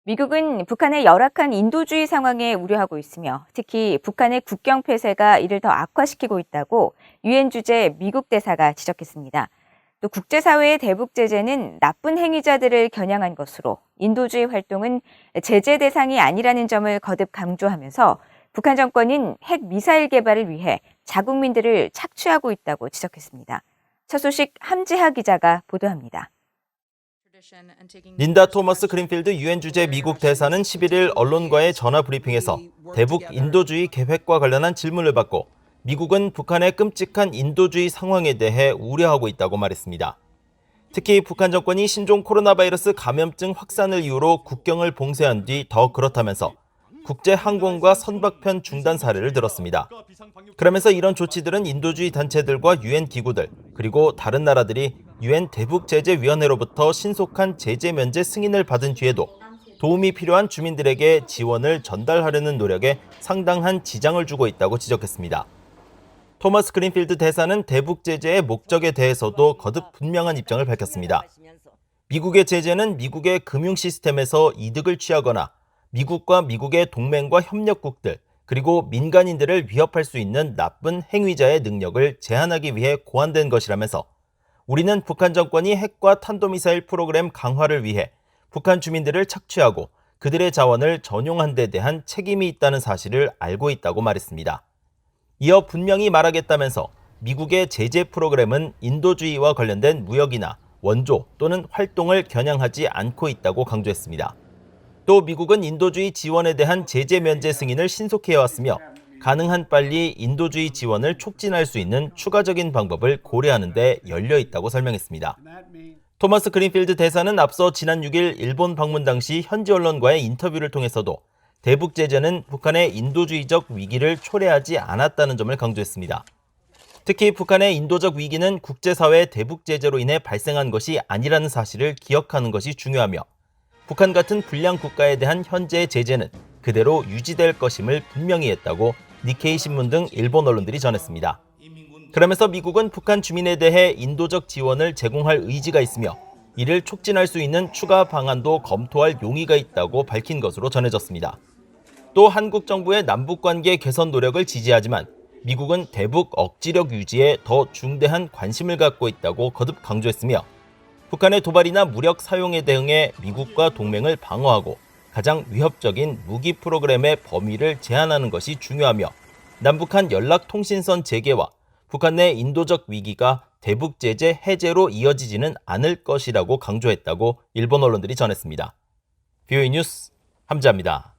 미국은 북한의 열악한 인도주의 상황에 우려하고 있으며 특히 북한의 국경 폐쇄가 이를 더 악화시키고 있다고 유엔 주재 미국 대사가 지적했습니다. 또 국제사회의 대북 제재는 나쁜 행위자들을 겨냥한 것으로 인도주의 활동은 제재 대상이 아니라는 점을 거듭 강조하면서 북한 정권은 핵 미사일 개발을 위해 자국민들을 착취하고 있다고 지적했습니다. 첫 소식 함지하 기자가 보도합니다. 린다 토머스 그린필드 유엔 주재 미국 대사는 11일 언론과의 전화 브리핑에서 대북 인도주의 계획과 관련한 질문을 받고 미국은 북한의 끔찍한 인도주의 상황에 대해 우려하고 있다고 말했습니다. 특히 북한 정권이 신종 코로나 바이러스 감염증 확산을 이유로 국경을 봉쇄한 뒤 더 그렇다면서 국제 항공과 선박편 중단 사례를 들었습니다. 그러면서 이런 조치들은 인도주의 단체들과 유엔 기구들 그리고 다른 나라들이 유엔 대북제재위원회로부터 신속한 제재 면제 승인을 받은 뒤에도 도움이 필요한 주민들에게 지원을 전달하려는 노력에 상당한 지장을 주고 있다고 지적했습니다. 토머스 그린필드 대사는 대북제재의 목적에 대해서도 거듭 분명한 입장을 밝혔습니다. 미국의 제재는 미국의 금융 시스템에서 이득을 취하거나 미국과 미국의 동맹과 협력국들 그리고 민간인들을 위협할 수 있는 나쁜 행위자의 능력을 제한하기 위해 고안된 것이라면서 우리는 북한 정권이 핵과 탄도미사일 프로그램 강화를 위해 북한 주민들을 착취하고 그들의 자원을 전용한 데 대한 책임이 있다는 사실을 알고 있다고 말했습니다. 이어 분명히 말하겠다면서 미국의 제재 프로그램은 인도주의와 관련된 무역이나 원조 또는 활동을 겨냥하지 않고 있다고 강조했습니다. 또 미국은 인도주의 지원에 대한 제재 면제 승인을 신속히 해왔으며 가능한 빨리 인도주의 지원을 촉진할 수 있는 추가적인 방법을 고려하는 데 열려 있다고 설명했습니다. 토머스 그린필드 대사는 앞서 지난 6일 일본 방문 당시 현지 언론과의 인터뷰를 통해서도 대북 제재는 북한의 인도주의적 위기를 초래하지 않았다는 점을 강조했습니다. 특히 북한의 인도적 위기는 국제사회 대북 제재로 인해 발생한 것이 아니라는 사실을 기억하는 것이 중요하며 북한 같은 불량 국가에 대한 현재의 제재는 그대로 유지될 것임을 분명히 했다고 니케이 신문 등 일본 언론들이 전했습니다. 그러면서 미국은 북한 주민에 대해 인도적 지원을 제공할 의지가 있으며 이를 촉진할 수 있는 추가 방안도 검토할 용의가 있다고 밝힌 것으로 전해졌습니다. 또 한국 정부의 남북관계 개선 노력을 지지하지만 미국은 대북 억지력 유지에 더 중대한 관심을 갖고 있다고 거듭 강조했으며 북한의 도발이나 무력 사용에 대응해 미국과 동맹을 방어하고 가장 위협적인 무기 프로그램의 범위를 제한하는 것이 중요하며 남북한 연락통신선 재개와 북한 내 인도적 위기가 대북 제재 해제로 이어지지는 않을 것이라고 강조했다고 일본 언론들이 전했습니다. VOA 뉴스 함지하입니다.